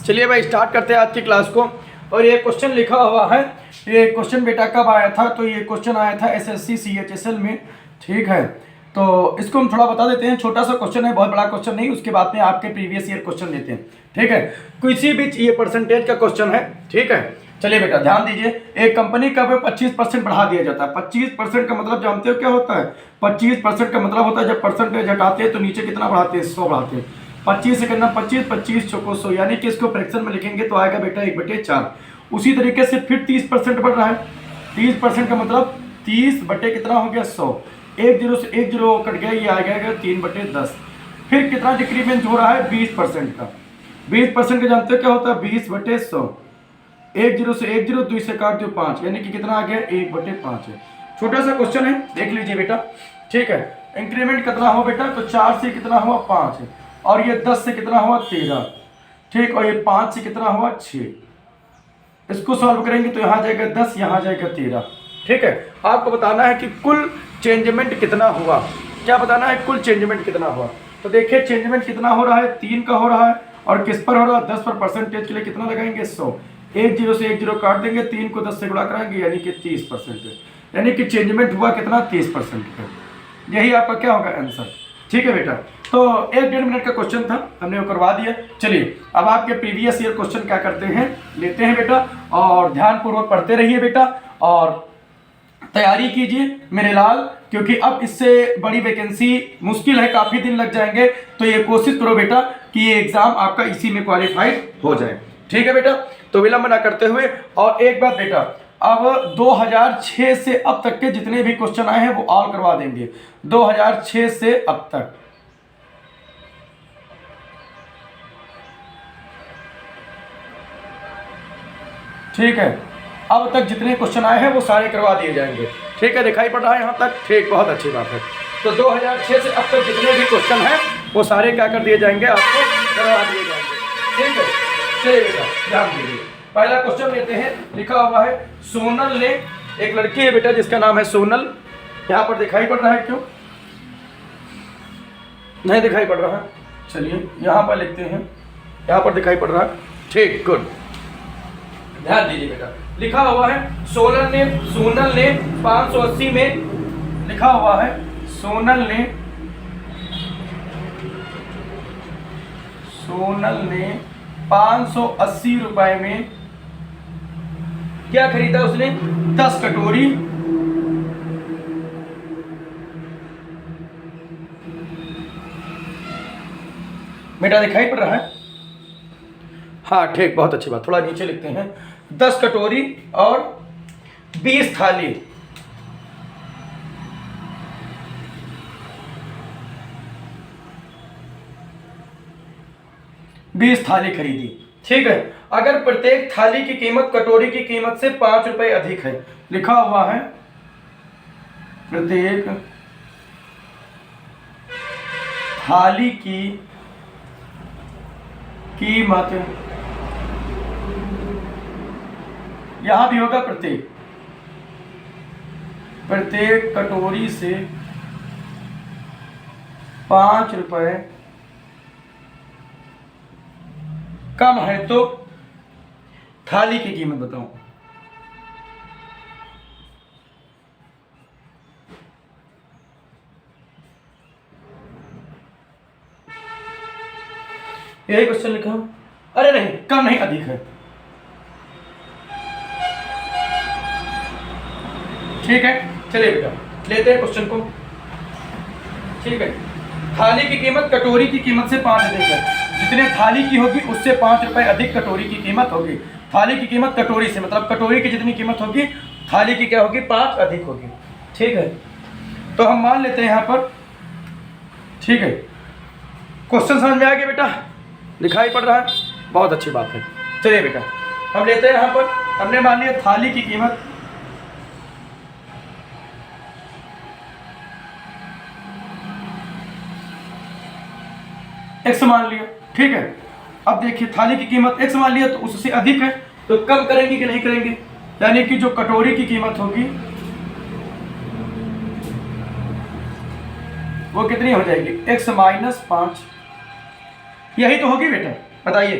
चलिए भाई स्टार्ट करते हैं आज की क्लास को। और ये क्वेश्चन लिखा हुआ है, ये क्वेश्चन बेटा कब आया था, तो ये क्वेश्चन आया था एसएससी सीएचएसएल में। ठीक है, तो इसको हम थोड़ा बता देते हैं। छोटा सा क्वेश्चन है, बहुत बड़ा क्वेश्चन नहीं। उसके बाद में आपके प्रीवियस ईयर क्वेश्चन देते हैं। ठीक है, किसी भी ये परसेंटेज का क्वेश्चन है। ठीक है, चलिए बेटा ध्यान दीजिए। एक कंपनी का 25% बढ़ा दिया जाता है। 25% का मतलब जानते हो क्या होता है? 25% का मतलब होता है जब परसेंटेज हटाते हैं तो नीचे कितना बढ़ाते हैं? 100 बढ़ाते हैं। 25 से करना 25, 25 चौको 100, यानी कि इसको फ्रैक्शन में लिखेंगे तो आएगा बेटा 1/4। उसी तरीके से फिर 30% बढ़ रहा है। 30% का मतलब 30 बटे कितना हो गया? 100। 1 जीरो से 1 जीरो कट गया, ये आ गया 3/10। फिर कितना डिक्रीमेंट हो रहा है? 20% का। 20% का जानते हो क्या होता है? 20/100। 1 जीरो से 1 जीरो, 2 से काट दो 5, यानी कि कितना आ गया? 1/5 है। छोटा सा क्वेश्चन है, देख लीजिए बेटा। ठीक है, इंक्रीमेंट कितना हुआ बेटा? तो 4 से कितना हुआ? 5 है। और ये 10 से कितना हुआ? 13। ठीक, और ये 5 से कितना हुआ? 6। इसको सॉल्व करेंगे तो यहाँ जाएगा 10, यहाँ जाएगा 13। ठीक है, आपको बताना है कि कुल चेंजमेंट कितना हुआ। क्या बताना है? कुल चेंजमेंट कितना हुआ। तो देखिए चेंजमेंट कितना हो रहा है? 3 का हो रहा है। और किस पर हो रहा है? 10 पर। परसेंटेज के लिए कितना लगाएंगे? 100। 1 जीरो से 1 जीरो काट देंगे, 3 को 10 से गुणा कराएंगे, यानी कि 30%। यानी कि चेंजमेंट हुआ कितना? 30% का। यही आपका क्या होगा? आंसर। ठीक है बेटा, तो 1-1.5 मिनट का क्वेश्चन था, हमने वो करवा दिया। चलिए अब आपके प्रीवियस ईयर क्वेश्चन क्या करते हैं, लेते हैं बेटा, और ध्यानपूर्वक पढ़ते रहिए बेटा, और तैयारी कीजिए मेरे लाल, क्योंकि अब इससे बड़ी वैकेंसी मुश्किल है, काफ़ी दिन लग जाएंगे। तो ये कोशिश करो बेटा कि ये एग्ज़ाम आपका इसी में क्वालिफाइड हो जाए। ठीक है बेटा, तो विलंब ना करते हुए। और एक बात बेटा, अब 2006 से अब तक के जितने भी क्वेश्चन आए हैं वो ऑल करवा देंगे। 2006 से अब तक। ठीक है, अब तक जितने क्वेश्चन आए हैं वो सारे करवा दिए जाएंगे। ठीक है, दिखाई पड़ रहा है यहाँ तक? ठीक, बहुत अच्छी बात है। तो 2006 से अब तक जितने भी क्वेश्चन हैं वो सारे क्या कर दिए जाएंगे? आपको करवा दिए जाएंगे। ठीक है, चलिए बेटा ध्यान दीजिए। पहला क्वेश्चन लेते हैं। लिखा हुआ है, सोनल ने, एक लड़की है बेटा जिसका नाम है सोनल। यहाँ पर दिखाई पड़ रहा है? क्यों नहीं दिखाई पड़ रहा है? चलिए यहाँ पर लिखते हैं, यहाँ पर दिखाई पड़ रहा है। ठीक, गुड, ध्यान दीजिए बेटा। लिखा हुआ है, सोनल ने 580 में, लिखा हुआ है सोनल ने 580 रुपए में क्या खरीदा उसने? 10 कटोरी बेटा, दिखाई पड़ रहा है? हाँ ठीक, बहुत अच्छी बात। थोड़ा नीचे लिखते हैं। 10 कटोरी और 20 थाली। खरीदी। ठीक है, अगर प्रत्येक थाली की कीमत कटोरी की कीमत से 5 रुपए अधिक है, लिखा हुआ है प्रत्येक थाली की कीमत, यहां भी होगा प्रत्येक कटोरी से 5 रुपए कम है तो थाली की कीमत बताओ। यही क्वेश्चन लिखा। अरे नहीं, कम नहीं अधिक है। ठीक है, चलिए बेटा लेते हैं क्वेश्चन को। ठीक है, थाली की कीमत कटोरी की कीमत से 5 अधिक है। जितने थाली की होगी उससे 5 रुपए अधिक कटोरी की कीमत होगी। थाली की कीमत कटोरी से, मतलब कटोरी की जितनी कीमत होगी थाली की क्या होगी? 5 अधिक होगी। ठीक है, तो हम मान लेते हैं यहाँ पर। ठीक है, क्वेश्चन समझ में आ गया बेटा? दिखाई पड़ रहा है? बहुत अच्छी बात है। चलिए बेटा हम लेते हैं यहाँ पर। हमने मान लिया थाली की कीमत x मान लिया। ठीक है, अब देखिए थाली की कीमत x मान लिया तो उससे अधिक है, तो कम करेंगे कि नहीं करेंगे? यानी कि जो कटोरी की कीमत होगी वो कितनी हो जाएगी? x - 5। यही तो होगी बेटा, बताइए।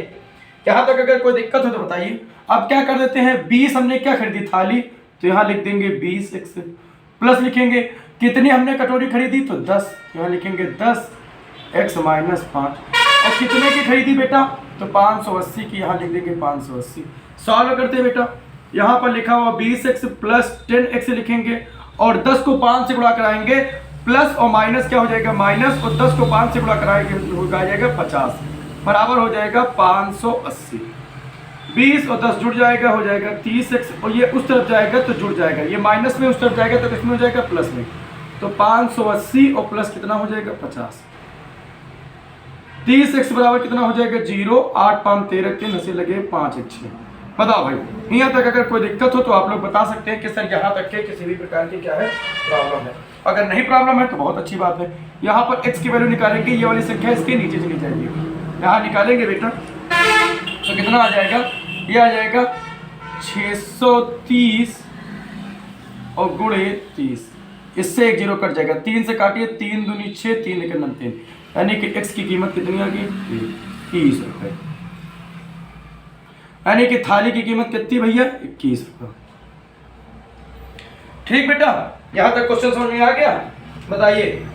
यहाँ तक अगर कोई दिक्कत हो तो बताइए। अब क्या कर देते हैं, 20 हमने क्या खरीदी, थाली, तो यहाँ लिख देंगे 20x, प्लस लिखेंगे कितनी हमने कटोरी खरीदी, तो 10, यहाँ लिखेंगे 10x - 5। और कितने की खरीदी बेटा, तो 580 की, यहाँ लिख देंगे 580। सॉल्व करते हैं बेटा, यहाँ पर लिखा हुआ 20x प्लस 10x लिखेंगे और 10 को 5 से गुणा कराएंगे, प्लस और माइनस क्या हो जाएगा, माइनस, और 10 को 5 से गुणा कराएंगे हो जाएगा 50, बराबर हो जाएगा 580। 20 और 10 जुड़ जाएगा, हो जाएगा 30x, और ये उस तरफ जाएगा तो जुड़ जाएगा, ये माइनस में उस तरफ जाएगा तो किसमें हो जाएगा, प्लस में। तो 580 और प्लस कितना हो जाएगा, 50। 30x बराबर कितना हो जाएगा, 0, 8 5 13 के नशे लगे 5 1 6। बताओ भाई, यहाँ तक अगर कोई दिक्कत हो तो आप लोग बता सकते हैं कि सर यहाँ तक के किसी भी प्रकार की क्या है, प्रॉब्लम है। अगर नहीं प्रॉब्लम है तो बहुत अच्छी बात है। यहाँ पर x की वैल्यू निकालेंगे, ये वाली संख्या इसके नीचे चली जाएगी, यहाँ निकालेंगे बेटा तो कितना आ जाएगा, ये आ जाएगा 630 और गुणे 30, इससे 1 0 कट जाएगा, 3 से काटिए, 3 दूनी 6, 3 1 9 3, यानी कि x की कीमत कितनी आ गई, 30 रुपये। यानी कि थाली की कीमत कितनी भैया, 21 रुपये। ठीक बेटा, यहाँ तक क्वेश्चन समझ में आ गया। बताइए,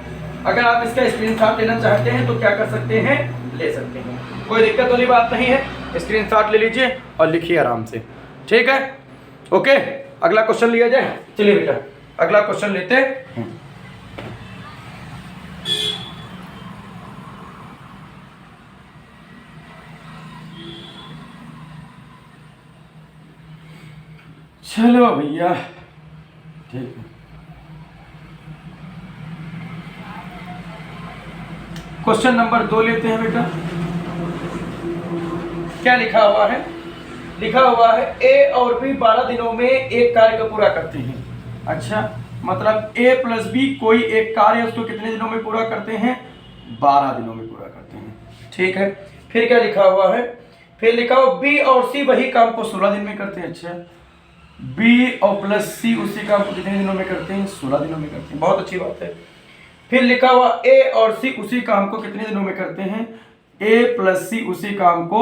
अगर आप इसका स्क्रीनशॉट लेना चाहते हैं तो क्या कर सकते हैं, ले सकते हैं, कोई दिक्कत वाली बात नहीं है। स्क्रीनशॉट ले लीजिए और लिखिए आराम से, ठीक है, ओके। अगला क्वेश्चन लिया जाए, चलिए बेटा अगला क्वेश्चन लेते हैं। चलो भैया, ठीक है, क्वेश्चन नंबर 2 लेते हैं बेटा। क्या लिखा हुआ है, लिखा हुआ है ए और बी 12 दिनों में एक कार्य को पूरा करते हैं। अच्छा, मतलब ए प्लस बी कोई एक कार्य उसको कितने दिनों में पूरा करते हैं, 12 दिनों में पूरा करते हैं, ठीक है। फिर क्या लिखा हुआ है, फिर लिखा हुआ बी और सी वही काम को 16 दिन में करते हैं। अच्छा, बी और प्लस सी उसी काम को कितने दिनों में करते हैं, 16 दिनों में करते हैं, बहुत अच्छी बात है। फिर लिखा हुआ ए और सी उसी काम को कितने दिनों में करते हैं, ए प्लस सी उसी काम को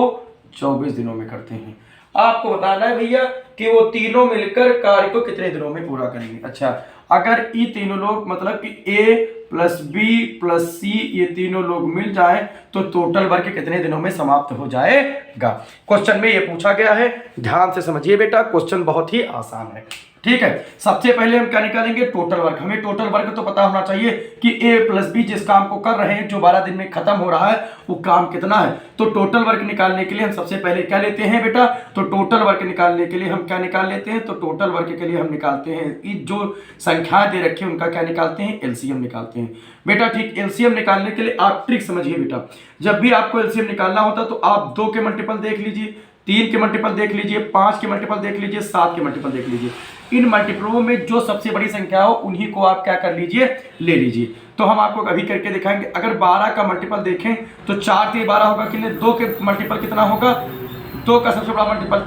24 दिनों में करते हैं। आपको बताना है भैया कि वो तीनों मिलकर कार्य को कितने दिनों में पूरा करेंगे। अच्छा, अगर ये तीनों लोग मतलब कि ए प्लस बी प्लस सी ये तीनों लोग मिल जाए तो टोटल वर्क कितने दिनों में समाप्त हो जाएगा। क्वेश्चन में ये पूछा गया है, ध्यान से समझिए बेटा, क्वेश्चन बहुत ही आसान है, ठीक है। सबसे पहले हम क्या निकालेंगे, टोटल वर्क। हमें टोटल वर्क तो पता होना चाहिए कि ए प्लस बी जिस काम को कर रहे हैं जो 12 दिन में खत्म हो रहा है वो काम कितना है। तो टोटल वर्क निकालने के लिए हम सबसे पहले क्या लेते हैं बेटा, तो टोटल वर्क निकालने के लिए हम क्या निकाल लेते हैं, तो टोटल वर्क के लिए हम निकालते हैं जो संख्याएं दे रखी है उनका क्या निकालते हैं, एलसीएम निकालते हैं बेटा, ठीक। एलसीएम निकालने के लिए आप ट्रिक समझिए बेटा, जब भी आपको एलसीएम निकालना होता तो आप 2 के मल्टीपल देख लीजिए, 3 के मल्टीपल देख लीजिए, 5 के मल्टीपल देख लीजिए, 7 के मल्टीपल देख लीजिए। इन मल्टीपलों में जो सबसे बड़ी संख्या हो उन्हीं को आप क्या कर लीजिए, ले लीजिए। तो हम आपको अभी करके दिखाएंगे। अगर 12 का मल्टीपल देखें तो 4 के 12 होगा कि नहीं, 2 के मल्टीपल कितना होगा, 2 का सबसे बड़ा मल्टीपल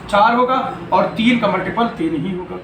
4 होगा और 3 का मल्टीपल 3 ही होगा,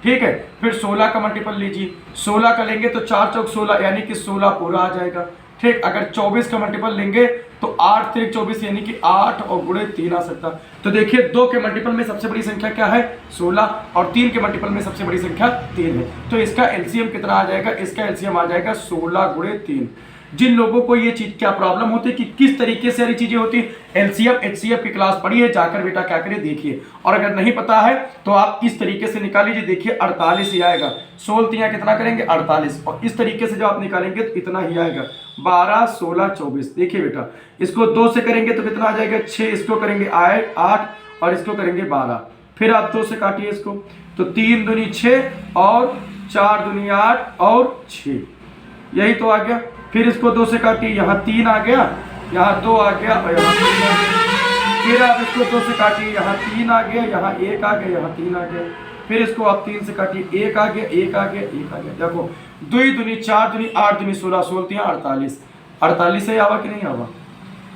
ठीक है। फिर 16 का मल्टीपल लीजिए, 16 का लेंगे तो 4 चौक 16 यानी कि 16 पूरा आ जाएगा, ठीक। अगर 24 का मल्टीपल लेंगे तो 8 3 24 यानी कि 8 और गुणे 3 आ सकता। तो देखिए 2 के मल्टीपल में सबसे बड़ी संख्या क्या है, 16, और 3 के मल्टीपल में सबसे बड़ी संख्या 3 है। तो इसका एलसीएम कितना आ जाएगा, इसका एलसीएम आ जाएगा 16 गुणे 3। जिन लोगों को ये चीज क्या प्रॉब्लम होती है कि किस तरीके से सारी चीजें होती है, एलसीएम एचसीएफ की क्लास पढ़ी है, जाकर बेटा क्या करिए देखिए, और अगर नहीं पता है तो आप इस तरीके से निकाल लीजिए। देखिए 48 ही आएगा, 16 तियां कितना करेंगे 48, और इस तरीके से जब आप निकालेंगे तो इतना ही आएगा 12 16 24। देखिए बेटा, इसको 2 से करेंगे तो कितना आ जाएगा 6, इसको करेंगे 8 और इसको करेंगे 12, फिर आप 2 से काटिए इसको, तो 3 दूनी 6 और 4 दूनी 8 और 6, यही तो आ गया। फिर इसको 2 से काटिए, यहाँ 3 आ गया, यहाँ 2 आ गया और यहाँ 3 आ गया। फिर आप इसको 2 से काटिए, यहाँ 3 आ गया, यहाँ 1 आ गया, यहाँ 3 आ गया। फिर इसको आप 3 से काटिए, 1 आ गया, 1 आ गया, 1 आ गया। देखो 2 दूनी 4 दूनी 8 दूनी 16, 16 48, 48 से आवा कि नहीं आवा।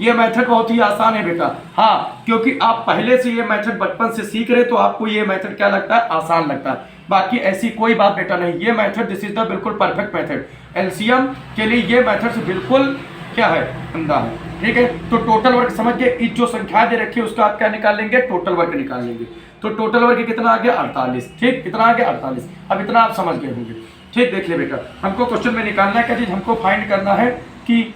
ये मेथड बहुत ही आसान है बेटा, हाँ, क्योंकि आप पहले से ये मेथड बचपन से सीख रहे तो आपको ये मेथड क्या लगता है, आसान लगता है। बाकी ऐसी कोई बात बेटा नहीं, ये मेथड दिस इज द बिल्कुल परफेक्ट मेथड। एलसीएम के लिए ये मेथड बिल्कुल क्या है, अंधा है। ठीक है, तो टोटल वर्क समझ गए। इस जो संख्या दे रखी है उसका आप क्या निकाल लेंगे, टोटल वर्क निकाल लेंगे। तो टोटल वर्क कितना आ गया, 48। ठीक, कितना आ गया, 48। अब इतना आप समझ गए होंगे। ठीक, देख ले बेटा, हमको क्वेश्चन में निकालना है क्या चीज, हमको फाइंड करना है कि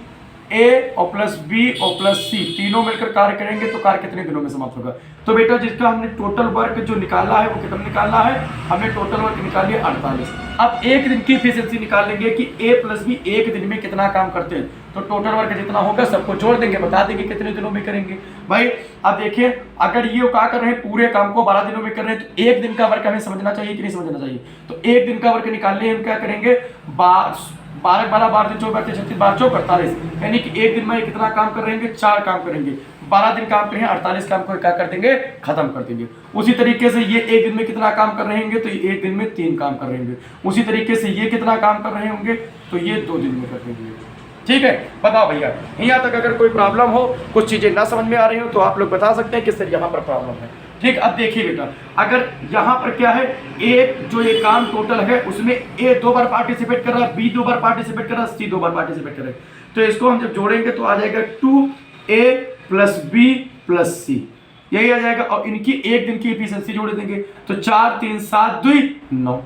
ए और प्लस बी और प्लस सी तीनों मिलकर कार्य करेंगे तो कार्य कितने दिनों में समाप्त होगा। तो बेटा जिसका हमने टोटल वर्क जो निकाला है वो कितना निकालना है, हमने टोटल वर्क निकाल लिया 48। अब एक दिन की एफिशिएंसी निकाल लेंगे कि ए प्लस बी एक दिन में कितना काम करते हैं। तो टोटल वर्क जितना होगा सबको जोड़ देंगे, बता देंगे कितने दिनों में करेंगे। भाई अब देखिए, अगर ये क्या कर रहे हैं, पूरे काम को 12 दिनों में कर रहे हैं तो एक दिन का वर्क हमें समझना चाहिए कि नहीं समझना चाहिए। तो एक दिन का वर्क निकालने हम क्या करेंगे, 12 12 12 34 36 12 48, यानी कि एक दिन में कितना काम कर रहे हैं, 4 काम करेंगे। 12 दिन काम करेंगे, 48 काम को क्या कर देंगे, खत्म कर देंगे। उसी तरीके से ये एक दिन में कितना काम कर रहे होंगे, तो ये एक दिन में 3 काम कर रहे होंगे। उसी तरीके से ये कितना काम कर रहे होंगे, तो ये 2 दिन में कर देंगे। ठीक है, बताओ भैया, यहाँ तक अगर कोई प्रॉब्लम हो, कुछ चीजें ना समझ में आ रही हो तो आप लोग बता सकते हैं कि सर यहाँ पर प्रॉब्लम है। ठीक, अब देखिए बेटा, अगर यहाँ पर क्या है, एक जो ये काम टोटल है उसमें ए 2 बार पार्टिसिपेट कर रहा है, बी 2 बार पार्टिसिपेट कर रहा है, सी 2 बार पार्टिसिपेट कर रहा है। तो इसको हम जब जोड़ेंगे तो आ जाएगा 2a प्लस बी प्लस सी, यही आ जाएगा। और इनकी एक दिन की एफिशिएंसी जोड़ देंगे तो 4 3 7 2 9।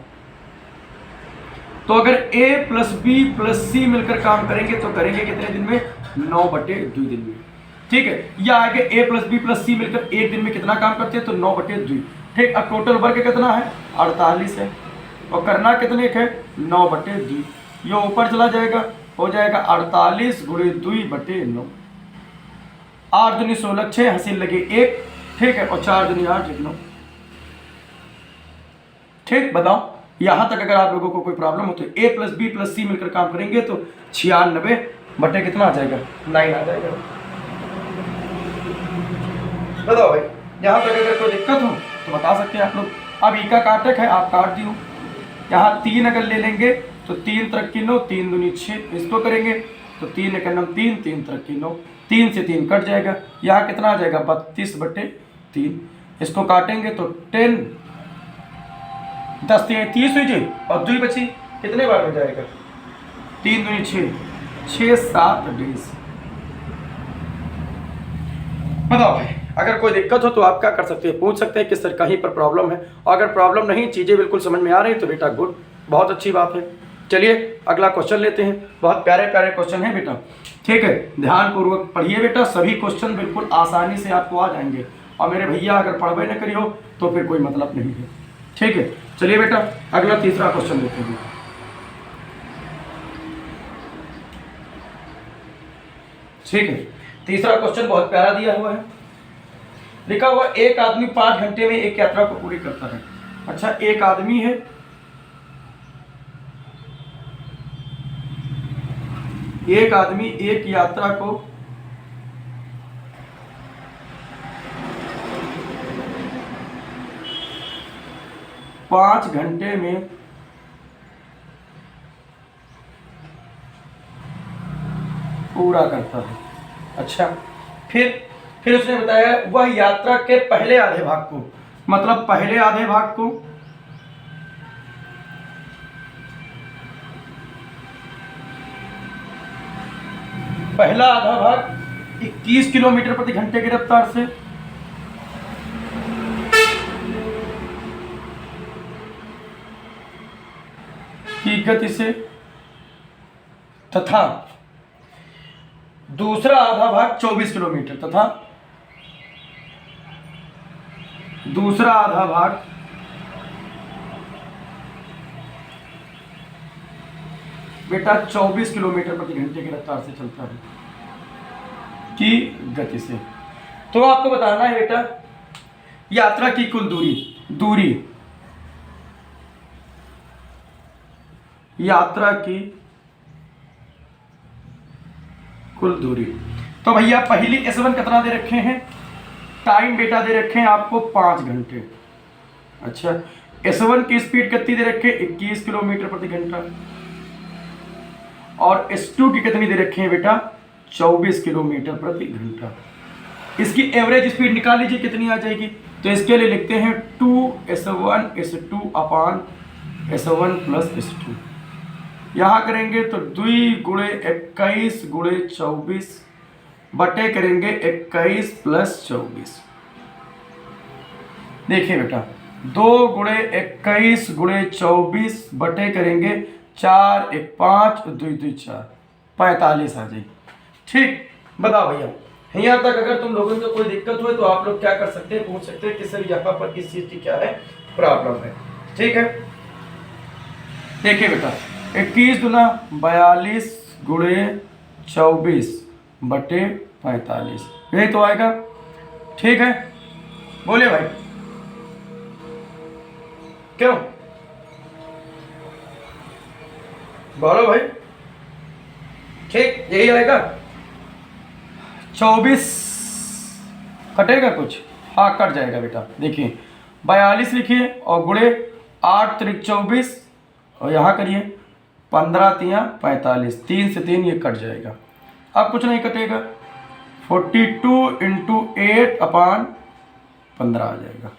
तो अगर a प्लस बी प्लस सी मिलकर काम करेंगे तो करेंगे कितने दिन में, 9/2 दिन में। ठीक है, या आगे a प्लस बी प्लस सी मिलकर एक दिन में कितना काम करते हैं, तो 9/2। ठीक, अब टोटल वर्क कितना है, 48 है, और करना कितने का है, 9/2। ये ऊपर चला जाएगा, हो जाएगा 48 × 2/9। 8 दूनी 16, 6 हसीन लगे 1। ठीक है, और 4 दूनी 8 9। ठीक, बताओ यहाँ तक अगर आप लोगों को कोई प्रॉब्लम हो तो a प्लस बी प्लस सी मिलकर काम करेंगे तो 96 बटे कितना आ जाएगा, 9 आ जाएगा। बताओ भाई, यहाँ तक अगर कोई दिक्कत हो तो बता सकते हैं आप लोग। अब ई का काटक है, आप काट दियो। यहाँ 3 अगर ले लेंगे तो 3 × 9, 3 दूनी 6, इसको करेंगे तो 3 × 9 3, 3 × 9, 3 से 3 कट जाएगा। यहाँ कितना आ जाएगा, 32/3। इसको काटेंगे तो 10 10 3 30 हुई जी, और 2 बची, कितने बार हो जाएगा, 3 दूनी 6, 6 7 20। बताओ भाई, अगर कोई दिक्कत हो तो आप क्या कर सकते हैं, पूछ सकते हैं कि सर कहीं पर प्रॉब्लम है। और अगर प्रॉब्लम नहीं, चीज़ें बिल्कुल समझ में आ रही तो बेटा गुड, बहुत अच्छी बात है। चलिए अगला क्वेश्चन लेते हैं। बहुत प्यारे प्यारे क्वेश्चन है बेटा। ठीक है, ध्यानपूर्वक पढ़िए बेटा, सभी क्वेश्चन बिल्कुल आसानी से आपको आ जाएंगे। और मेरे भैया अगर पढ़वे न करी हो तो फिर कोई मतलब नहीं है। ठीक है, चलिए बेटा अगला तीसरा क्वेश्चन लेते हैं। ठीक है, तीसरा क्वेश्चन बहुत प्यारा दिया हुआ है। लिखा हुआ, एक आदमी 5 घंटे में एक यात्रा को पूरी करता है। अच्छा, एक आदमी है, एक आदमी एक यात्रा को 5 घंटे में पूरा करता है। अच्छा, फिर उसने बताया वह यात्रा के पहले आधे भाग को, मतलब पहले आधे भाग को पहला आधा भाग 21 किलोमीटर प्रति घंटे की रफ्तार से की गति से, तथा दूसरा आधा भाग 24 किलोमीटर, तथा दूसरा आधा भाग बेटा 24 किलोमीटर प्रति घंटे की रफ्तार से चलता है की गति से। तो आपको बताना है बेटा यात्रा की कुल दूरी यात्रा की कुल दूरी। तो भैया पहली S1 कितना दे रखे हैं, टाइम बेटा दे रखे हैं आपको 5 घंटे। अच्छा, S1 की स्पीड कितनी दे रखे हैं, 21 किलोमीटर प्रति घंटा। और S2 की कितनी दे रखे हैं बेटा, 24 किलोमीटर प्रति घंटा। इसकी एवरेज स्पीड निकाल लीजिए कितनी आ जाएगी। तो इसके लिए लिखते हैं 2S1 S2 upon S1 plus S2। यहाँ करेंगे तो 2 गुणे 21 गुणे 24 बटे करेंगे 21 प्लस 24। देखिए बेटा 2 गुणे 21 गुणे 24 बटे करेंगे 4 1 5 2 2 4 45 आ जाए। ठीक, बताओ भैया यहाँ तक अगर तुम लोगों को कोई दिक्कत हो तो आप लोग क्या कर सकते हैं, पूछ सकते हैं कि सर यहाँ पर किस चीज की क्या है प्रॉब्लम है। ठीक है, देखिए बेटा 21 दूना 42 गुणे 24 बटे 45, यही तो आएगा। ठीक है, बोलिए भाई क्यों, बोलो भाई। ठीक, यही आएगा। 24 कटेगा कुछ, हाँ कट जाएगा बेटा। देखिए 42 लिखिए और गुणे 8 त्रिक 24 और यहाँ करिए 15 तिया 45, 3 से 3 ये कट जाएगा। अब कुछ नहीं कटेगा, 42 इंटू 8 अपान 15 आ जाएगा।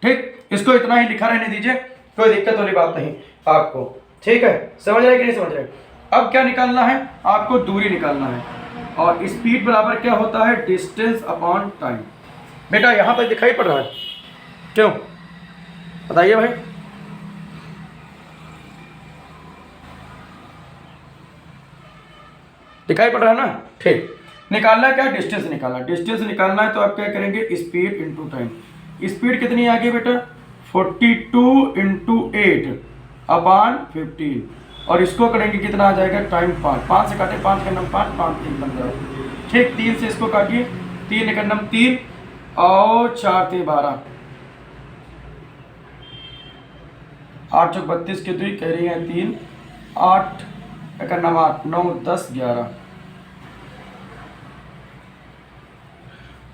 ठीक, इसको इतना ही लिखा रहने दीजिए, कोई दिक्कत वाली बात नहीं आपको। ठीक है, समझ रहे कि नहीं समझ रहे। अब क्या निकालना है आपको, दूरी निकालना है, और स्पीड बराबर क्या होता है, डिस्टेंस अपॉन टाइम। बेटा यहाँ तक दिखाई पड़ रहा है क्यों, बताइए भाई। दिखाई पड़ रहा है ना। ठीक, निकालना है क्या, डिस्टेंस निकालना। डिस्टेंस निकालना है तो आप क्या करेंगे, स्पीड इंटू टाइम। स्पीड कितनी आ गई बेटा, 42 इंटू 8 अपान 15, और इसको करेंगे कितना आ जाएगा, टाइम 5। 5 से काटे 5 का नंबर 5, 5 3 15। ठीक, 3 से इसको काटिए, 3 का नंबर 3 और 4 3 12, 8 चौक 32 के 2 कह रही है 3, 8 का नंबर 8 9 10 11।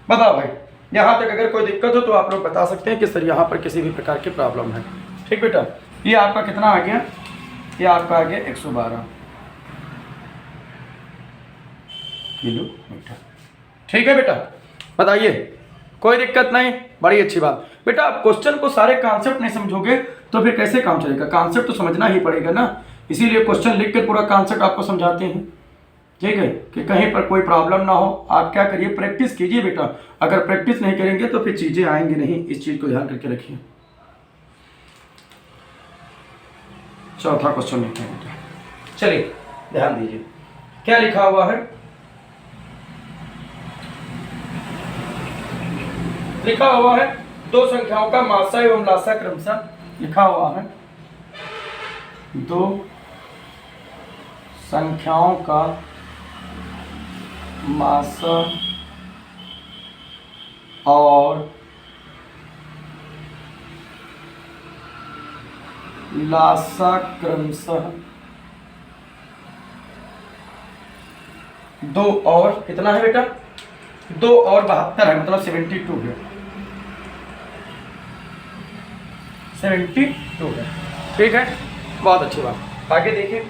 बताओ भाई, यहाँ तक अगर कोई दिक्कत हो तो आप लोग बता सकते हैं कि सर यहाँ पर किसी भी प्रकार की प्रॉब्लम है। ठीक बेटा, ये आपका कितना आ गया, ये आपका आ गया 112 किलोमीटर। ठीक है बेटा, बताइए कोई दिक्कत नहीं, बड़ी अच्छी बात। बेटा आप क्वेश्चन को सारे कॉन्सेप्ट नहीं समझोगे तो फिर कैसे काम चलेगा, कॉन्सेप्ट तो समझना ही पड़ेगा ना, इसीलिए क्वेश्चन लिख के पूरा कॉन्सेप्ट आपको समझाते हैं। ठीक है, कि कहीं पर कोई प्रॉब्लम ना हो। आप क्या करिए, प्रैक्टिस कीजिए बेटा, अगर प्रैक्टिस नहीं करेंगे तो फिर चीजें आएंगी नहीं, इस चीज को ध्यान करके रखिए। चौथा क्वेश्चन लिखते हैं बेटा, चलिए ध्यान दीजिए क्या लिखा हुआ है। लिखा हुआ है दो संख्याओं का मासा एवं लासा क्रमशः, लिखा हुआ है दो संख्याओं का मासा और लासा क्रमशः 2 और कितना है बेटा, 2 और 72 है, मतलब 72 है, 72 है। ठीक है, बहुत अच्छी बात। आगे देखिए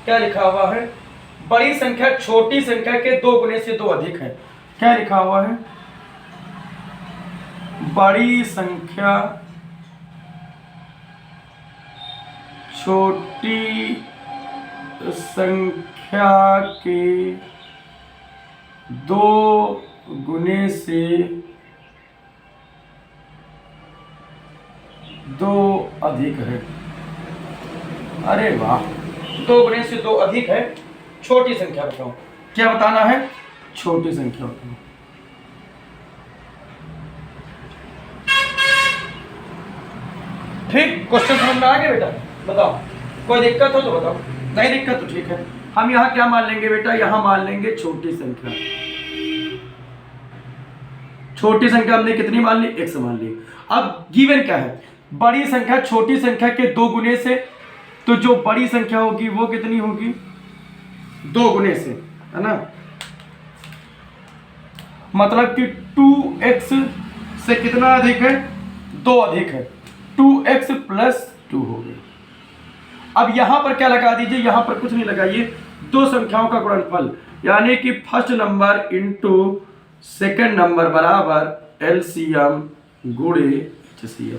क्या लिखा हुआ है, बड़ी संख्या छोटी संख्या के 2 गुने से 2 अधिक है। क्या लिखा हुआ है, बड़ी संख्या छोटी संख्या के 2 गुने से 2 अधिक है। अरे वाह, 2 गुने से 2 अधिक है, छोटी संख्या बताओ, क्या बताना है, छोटी संख्या बताओ। ठीक, क्वेश्चन समझ में आ गया बेटा, बताओ कोई दिक्कत हो तो बताओ, नहीं दिक्कत तो ठीक है। हम यहाँ क्या मान लेंगे बेटा, यहाँ मान लेंगे छोटी संख्या। छोटी संख्या हमने कितनी मान ली, 1 मान ली। अब गिवन क्या है, बड़ी संख्या छोटी संख्या के 2 गुने से, तो जो बड़ी संख्या होगी वो कितनी होगी, 2 गुने से, है ना, मतलब कि 2x से कितना अधिक है, 2 अधिक है, 2x प्लस 2 हो गया। अब यहां पर क्या लगा दीजिए, यहां पर कुछ नहीं लगाइए, 2 संख्याओं का गुणनफल, यानी कि first number into second number बराबर एलसीएम गुणे एचसीएम।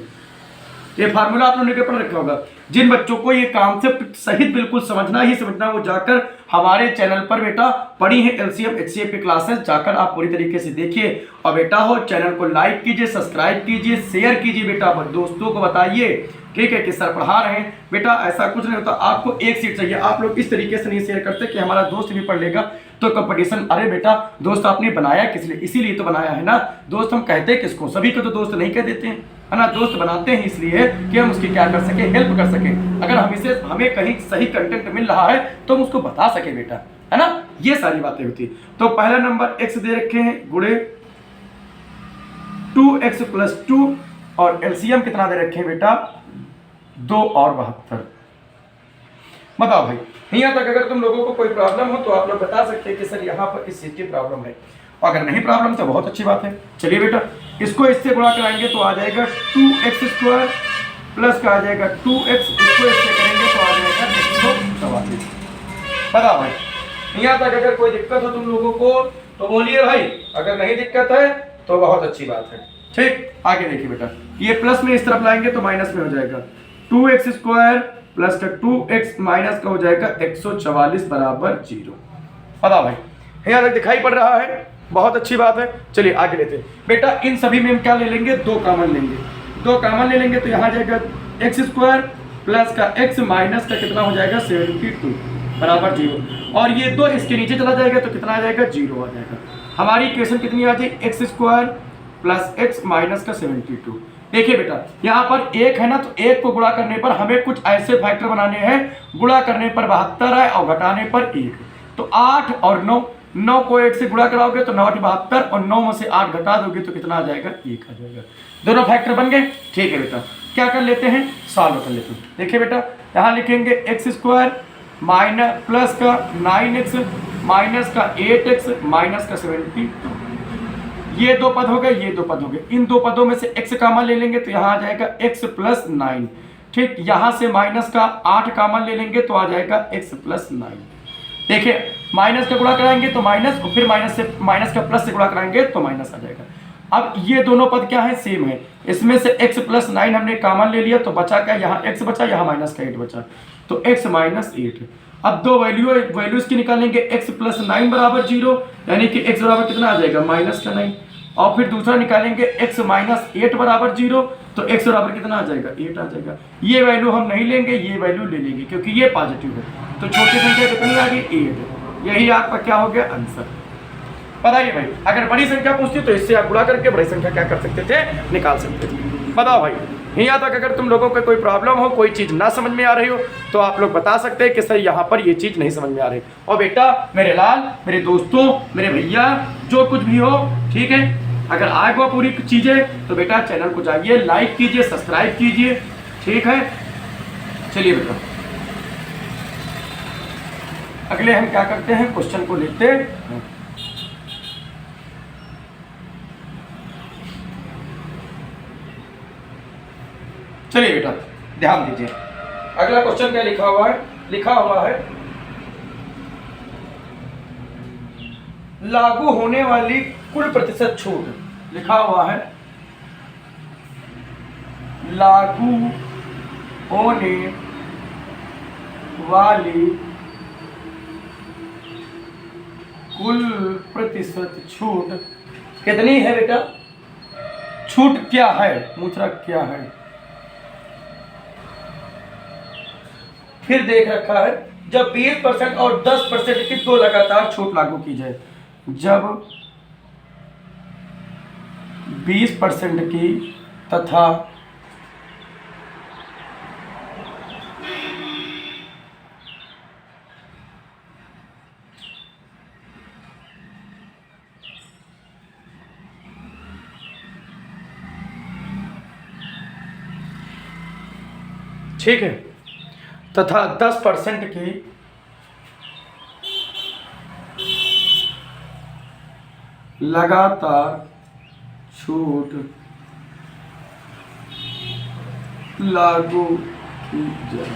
ये फार्मूला आप लोगों ने पढ़ रखा होगा। जिन बच्चों को ये कॉन्सेप्ट सहित बिल्कुल समझना ही समझना, वो जाकर हमारे चैनल पर बेटा पढ़ी है एलसीएम एचसीएफ की क्लासेस, जाकर आप पूरी तरीके से देखिए। और बेटा हो चैनल को लाइक कीजिए, सब्सक्राइब कीजिए, शेयर कीजिए बेटा, दोस्तों को बताइए, ठीक है, कि सर पढ़ा रहे हैं। बेटा ऐसा कुछ नहीं होता, आपको एक सीट चाहिए, आप लोग इस तरीके से नहीं शेयर करते कि हमारा दोस्त भी पढ़ लेगा तो कंपटीशन। अरे बेटा दोस्त आपने बनाया किस लिए? इसीलिए तो बनाया है ना। दोस्त हम कहते हैं किसको? सभी को तो दोस्त नहीं कह देते हैं, है ना। दोस्त बनाते हैं इसलिए कि हम उसकी क्या कर सके, हेल्प कर सके। अगर हमें कहीं सही कंटेंट मिल रहा है तो हम उसको बता सके बेटा, है ना। ये सारी बातें होती। तो पहला नंबर x दे रखे हैं गुणे 2x + 2 और एलसीएम कितना दे रखे हैं बेटा 2 और 72। बताओ भाई, यहाँ तक अगर तुम लोगों को कोई प्रॉब्लम हो तो आप लोग बता सकते हैं कि सर यहाँ पर इस चीज की प्रॉब्लम है। अगर नहीं प्रॉब्लम तो बहुत अच्छी बात है। चलिए बेटा इसको इससे गुणा कराएंगे तो आ जाएगा 2x² प्लस का आ जाएगा 2x, इसको इससे करेंगे तो आ जाएगा 144। बताओ भाई, यहाँ तक अगर कोई दिक्कत हो तुम लोगों को तो बोलिए भाई, अगर नहीं दिक्कत है तो बहुत अच्छी बात है। ठीक, आगे देखिए बेटा, ये प्लस में इस तरफ लाएंगे तो माइनस में हो जाएगा 2x² प्लस का 2x माइनस का हो जाएगा 144 बराबर 0। पता भाई यहाँ तक दिखाई पड़ रहा है, बहुत अच्छी बात है। चलिए आगे लेते हैं बेटा, इन सभी में हम क्या ले लेंगे, 2 कॉमन लेंगे। 2 कॉमन ले लेंगे तो यहाँ जाएगा x² प्लस का x माइनस का कितना हो जाएगा 72 बराबर 0। और ये 2 इसके नीचे चला जाएगा तो कितना आ जाएगा 0 आ जाएगा। हमारी इक्वेशन कितनी आ जाएगी x² प्लस x माइनस का 72। देखिए बेटा यहाँ पर 1 है ना, तो 1 को गुणा करने पर हमें कुछ ऐसे फैक्टर बनाने हैं, गुणा करने पर 72 है और घटाने पर 1। तो 8 और 9, 9 को 1 से गुणा कराओगे तो 9 8 72 और 9 में से 8 घटा दोगे तो कितना आ जाएगा 1 आ जाएगा। दोनों फैक्टर बन गए। ठीक है बेटा, क्या कर लेते हैं, सॉल्व कर लेते हैं। देखिए बेटा यहाँ लिखेंगे x² माइनस प्लस का 9x माइनस का 8x माइनस का 72। ये 2 पद हो गए, ये 2 पद हो गए। इन 2 पदों में से x कॉमन ले लेंगे तो यहाँ आ जाएगा x प्लस 9। ठीक, यहाँ से माइनस का 8 कॉमन ले लेंगे तो आ जाएगा x प्लस 9। देखिए माइनस का गुणा कराएंगे तो माइनस, और फिर माइनस का प्लस से गुणा कराएंगे तो माइनस आ जाएगा। अब ये दोनों पद क्या है, सेम है। इसमें से x प्लस 9 हमने कॉमन ले लिया तो बचा क्या, यहाँ x बचा, यहाँ माइनस का 8 बचा, तो x माइनस 8। अब 2 वैल्यूज की निकालेंगे, x प्लस 9 बराबर 0, यानी कि x बराबर कितना आ जाएगा माइनस का 9। और फिर दूसरा निकालेंगे x माइनस 8 बराबर 0, तो x बराबर कितना आ जाएगा 8 आ जाएगा। ये वैल्यू हम नहीं लेंगे, ये वैल्यू ले लेंगे क्योंकि ये पॉजिटिव है। तो छोटी संख्या कितनी आ गई 8। यही आपका क्या हो गया आंसर। बताइए भाई, अगर बड़ी संख्या पूछती तो इससे आप गुणा करके बड़ी संख्या क्या कर सकते थे, निकाल सकते थे। बताओ भाई, यहाँ तक अगर तुम लोगों को कोई प्रॉब्लम हो, कोई चीज़ ना समझ में आ रही हो तो आप लोग बता सकते हैं कि सर यहाँ पर ये चीज़ नहीं समझ में आ रही। और बेटा मेरे लाल, मेरे दोस्तों, मेरे भैया, जो कुछ भी हो, ठीक है, अगर आए हुआ पूरी चीज़ें तो बेटा चैनल को जाइए, लाइक कीजिए, सब्सक्राइब कीजिए, ठीक है। चलिए बेटा अगले हम क्या करते हैं, क्वेश्चन को लिखते हैं। चलिए बेटा ध्यान दीजिए, अगला क्वेश्चन क्या लिखा हुआ है, लिखा हुआ है लागू होने वाली कुल प्रतिशत छूट। लिखा हुआ है लागू होने वाली कुल प्रतिशत छूट कितनी है बेटा, छूट क्या है, मूत्रा क्या है। फिर देख रखा है जब 20% और 10% की 2 लगातार छूट लागू की जाए। जब 20% की तथा 10% की लगातार छूट लागू की जाए।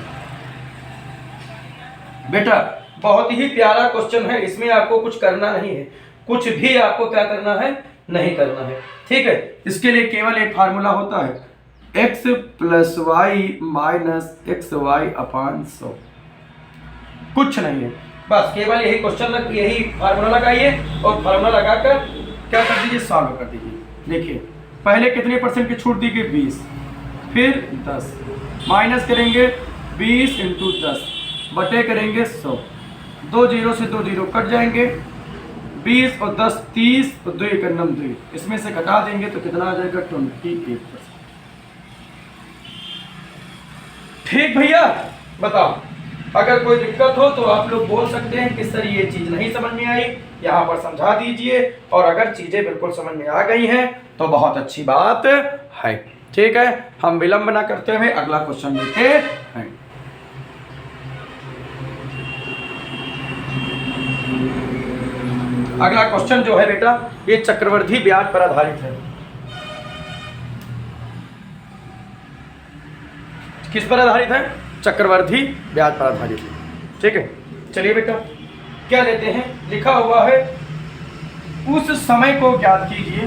बेटा बहुत ही प्यारा क्वेश्चन है, इसमें आपको कुछ करना नहीं है, कुछ भी आपको क्या करना है, नहीं करना है, ठीक है। इसके लिए केवल एक फार्मूला होता है, x plus y minus x y upon 100। कुछ नहीं है, बस केवल यही क्वेश्चन यही फार्मूला लगाइए और फार्मूला लगाकर क्या कर दीजिए, सॉल्व कर दीजिए। देखिए पहले कितने परसेंट की छूट दी गई, 20, फिर 10, माइनस करेंगे 20 इंटू 10 बटे करेंगे 100, 2 जीरो से 2 जीरो कट जाएंगे, 20 और 10 30 और 2 एक 2, इसमें से घटा देंगे तो कितना आ जाएगा, 28%। ठीक भैया, बताओ अगर कोई दिक्कत हो तो आप लोग बोल सकते हैं कि सर ये चीज नहीं समझ में आई, यहाँ पर समझा दीजिए। और अगर चीजें बिल्कुल समझ में आ गई हैं तो बहुत अच्छी बात है। ठीक है, हम विलंब ना करते हुए अगला क्वेश्चन लेते हैं। अगला क्वेश्चन जो है बेटा, ये चक्रवृद्धि ब्याज पर आधारित है। किस पर आधारित है, चक्रवृद्धि ब्याज पर आधारित है। ठीक है, चलिए बेटा क्या लेते हैं, लिखा हुआ है उस समय को ज्ञात कीजिए,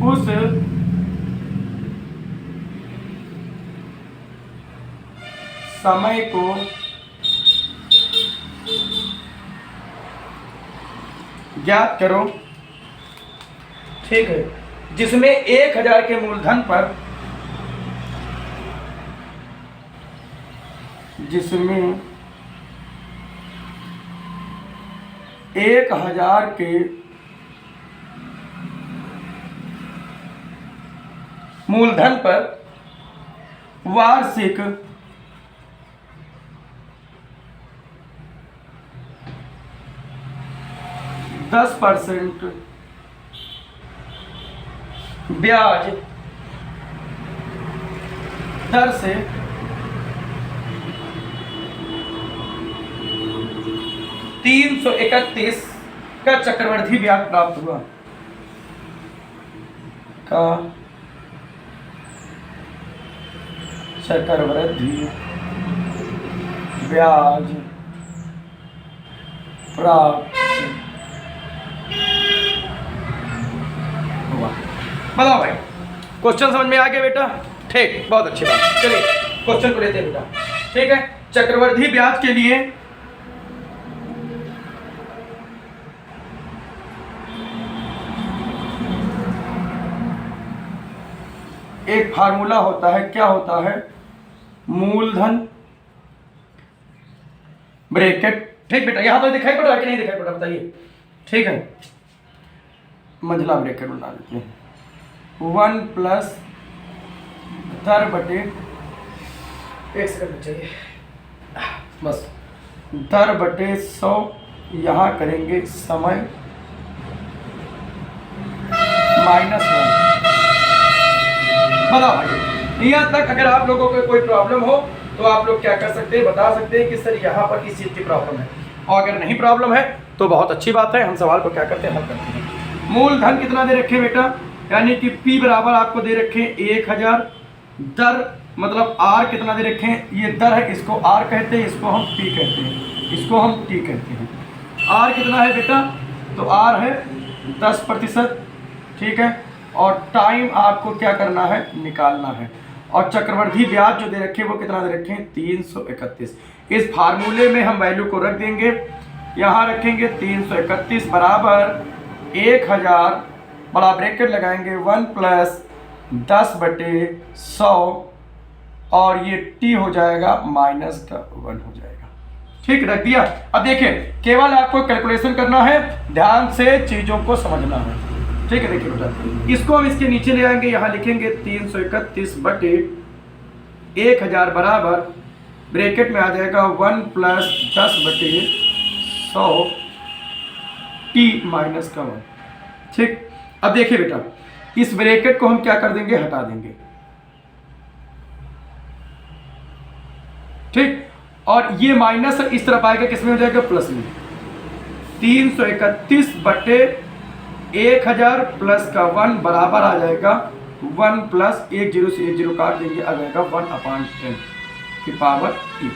उस समय को ज्ञात करो। ठीक है, जिसमें 1000 के मूलधन पर, जिसमें 1000 के मूलधन पर वार्षिक 10% ब्याज दर से 331 का चक्रवृद्धि ब्याज प्राप्त हुआ, का चक्रवृद्धि ब्याज प्राप्त हुआ। बताओ भाई, क्वेश्चन समझ में आ गया बेटा? ठीक, बहुत अच्छी बात। चलिए क्वेश्चन को लेते हैं बेटा। ठीक है, चक्रवृद्धि ब्याज के लिए एक फार्मूला होता है, क्या होता है, मूलधन ब्रैकेट। ठीक बेटा, यहां तो दिखाई पड़ रहा है कि नहीं दिखाई पड़ रहा, बताइए। ठीक है, मंझला ब्रैकेट बना लेते हैं, 1 प्लस दर बटे, एक सेकंड चाहिए बस, दर बटे 100, यहां करेंगे समय -1। बताओ भाई, यहाँ तक अगर आप लोगों को कोई प्रॉब्लम हो तो आप लोग क्या कर सकते हैं, बता सकते हैं कि सर यहाँ पर किस चीज़ की प्रॉब्लम है। और अगर नहीं प्रॉब्लम है तो बहुत अच्छी बात है, हम सवाल को क्या करते हैं, हल करते हैं। मूलधन कितना दे रखे बेटा, यानी कि P बराबर आपको दे रखे 1000, दर मतलब R कितना दे रखे हैं, ये दर है, इसको R कहते हैं, इसको हम P कहते हैं, इसको हम T कहते हैं। R कितना है बेटा, तो R है 10%। ठीक है, और टाइम आपको क्या करना है, निकालना है। और चक्रवृद्धि ब्याज जो दे रखे वो कितना दे रखे हैं, 331। इस फार्मूले में हम वैल्यू को रख देंगे, यहाँ रखेंगे 331 बराबर 1000, बड़ा ब्रैकेट लगाएंगे, 1 प्लस 10 बटे 100, और ये T हो जाएगा -1 हो जाएगा। ठीक, रख दिया। अब देखिए, केवल आपको कैलकुलेशन करना है, ध्यान से चीज़ों को समझना है। ठीक है, देखिए बेटा, इसको हम इसके नीचे ले आएंगे, यहाँ लिखेंगे 331 बटे 1000 बराबर ब्रैकेट में आ जाएगा 1 प्लस 10 बटे 100 T -1। ठीक, अब देखिए बेटा, इस ब्रैकेट को हम क्या कर देंगे, हटा देंगे। ठीक, और ये माइनस इस तरफ आएगा, किसमें हो जाएगा, प्लस में। 331 बटे 1000 प्लस का 1 बराबर आ जाएगा 1 प्लस 1 0 से 1 0 काट देंगे, आ जाएगा 1/10 की पावर T।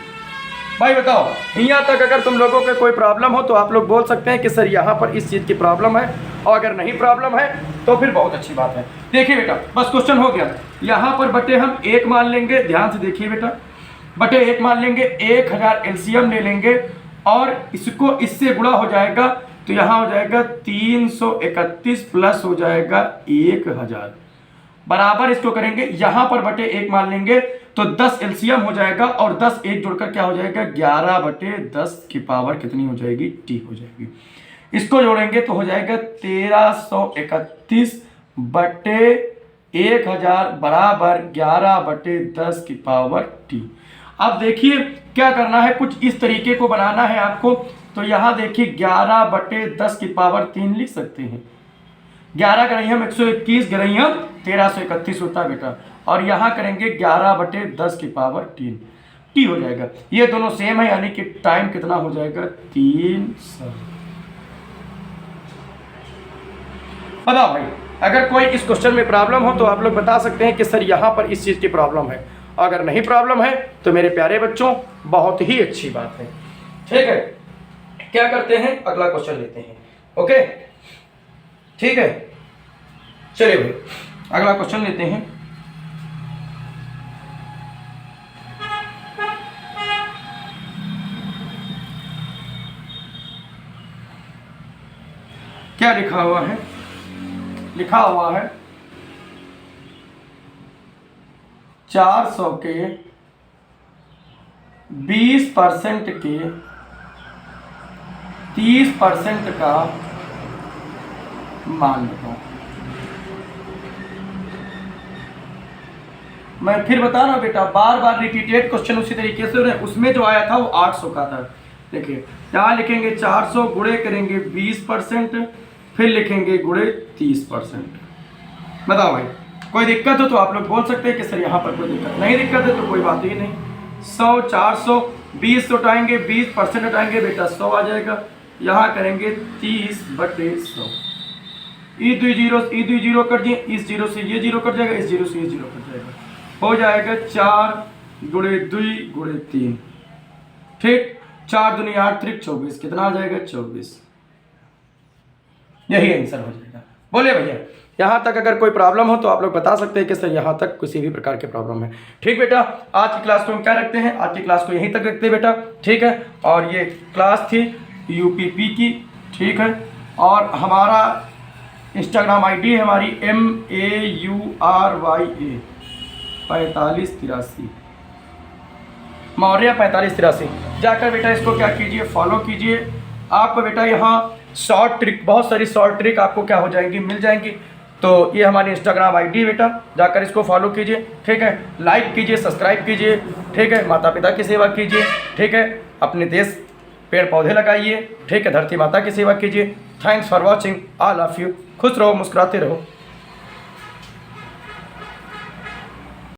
भाई बताओ, यहाँ तक अगर तुम लोगों के कोई प्रॉब्लम हो तो आप लोग बोल सकते हैं कि सर यहाँ पर इस चीज़ की प्रॉब्लम है, और अगर नहीं प्रॉब्लम है तो फिर बहुत अच्छी बात है। देखिए बेटा, बस क्वेश्चन हो गया। यहाँ पर बटे हम 1 मान लेंगे, ध्यान से देखिए बेटा, बटे 1 मान लेंगे, 1000 एलसीएम ले लेंगे और इसको इससे गुणा हो जाएगा, तो यहाँ हो जाएगा 331 प्लस हो जाएगा 1000 बराबर इसको करेंगे, यहाँ पर बटे 1 मान लेंगे तो 10 एलसीएम हो जाएगा और 10 1 जोड़कर क्या हो जाएगा 11 बटे 10 की पावर कितनी हो जाएगी, टी हो जाएगी। इसको जोड़ेंगे तो हो जाएगा 1331 बटे 1000 बराबर 11 बटे 10 की पावर टी। अब देखिए क्या करना है, कुछ इस तरीके को बनाना है आपको। तो यहाँ देखिए 11 बटे 10 की पावर 3 लिख सकते हैं। 11 करेंगे हम 121, करेंगे हम 1331 होता है बेटा, और यहाँ करेंगे 11 बटे 10 की पावर 3, टी हो जाएगा। ये दोनों सेम है, यानी कि टाइम कितना हो जाएगा 300। बताओ भाई, अगर कोई इस क्वेश्चन में प्रॉब्लम हो तो आप लोग बता सकते हैं कि सर यहाँ पर इस चीज़ की प्रॉब्लम है। अगर नहीं प्रॉब्लम है तो मेरे प्यारे बच्चों बहुत ही अच्छी बात है। ठीक है, क्या करते हैं, अगला क्वेश्चन लेते हैं। ओके, ठीक है, चलिए भाई अगला क्वेश्चन लेते हैं। क्या लिखा हुआ है, लिखा हुआ है 400 के 20% के 30% का मान लो। मैं फिर बता रहा हूं बेटा, बार बार रिपीटेड क्वेश्चन उसी तरीके से, उसमें जो आया था वो 800 का था। देखिए यहाँ लिखेंगे 400 गुणे करेंगे 20%, फिर लिखेंगे गुणे 30%। बताओ भाई, कोई दिक्कत हो तो आप लोग बोल सकते हैं कि सर यहाँ पर कोई दिक्कत नहीं, दिक्कत है तो कोई बात ही नहीं। 100 400 20 उठाएंगे, 20% उठाएंगे बेटा 100 आ जाएगा। यहाँ करेंगे 30 बटे 100, ई दो जीरो कट दिए, इस जीरो से ये जीरो कट जाएगा, इस जीरो से ये जीरो कट जाएगा, हो जाएगा 4 गुणे 2 गुणे 3। ठीक, 4 दूनी 8 त्रिक 24, कितना आ जाएगा 24। यही आंसर हो जाएगा। बोलिए भैया, यहाँ तक अगर कोई प्रॉब्लम हो तो आप लोग बता सकते हैं कि सर यहाँ तक किसी भी प्रकार की प्रॉब्लम है। ठीक बेटा, आज की क्लास को हम क्या रखते हैं, आज की क्लास को यहीं तक रखते हैं बेटा। ठीक है, और ये क्लास थी यूपीपी की। ठीक है, और हमारा इंस्टाग्राम आईडी है हमारी MAURYA 4583 मौर्य 4583। जाकर बेटा इसको क्या कीजिए, फॉलो कीजिए। आपको बेटा यहाँ शॉर्ट ट्रिक, बहुत सारी शॉर्ट ट्रिक आपको क्या हो जाएंगी, मिल जाएंगी। तो ये हमारी इंस्टाग्राम आईडी बेटा, जाकर इसको फॉलो कीजिए। ठीक है, लाइक कीजिए, सब्सक्राइब कीजिए। ठीक है, माता पिता की सेवा कीजिए। ठीक है, अपने देश पेड़ पौधे लगाइए। ठीक है, धरती माता की सेवा कीजिए। Thanks for watching, all of you. खुश रहो, मुस्कुराते रहो।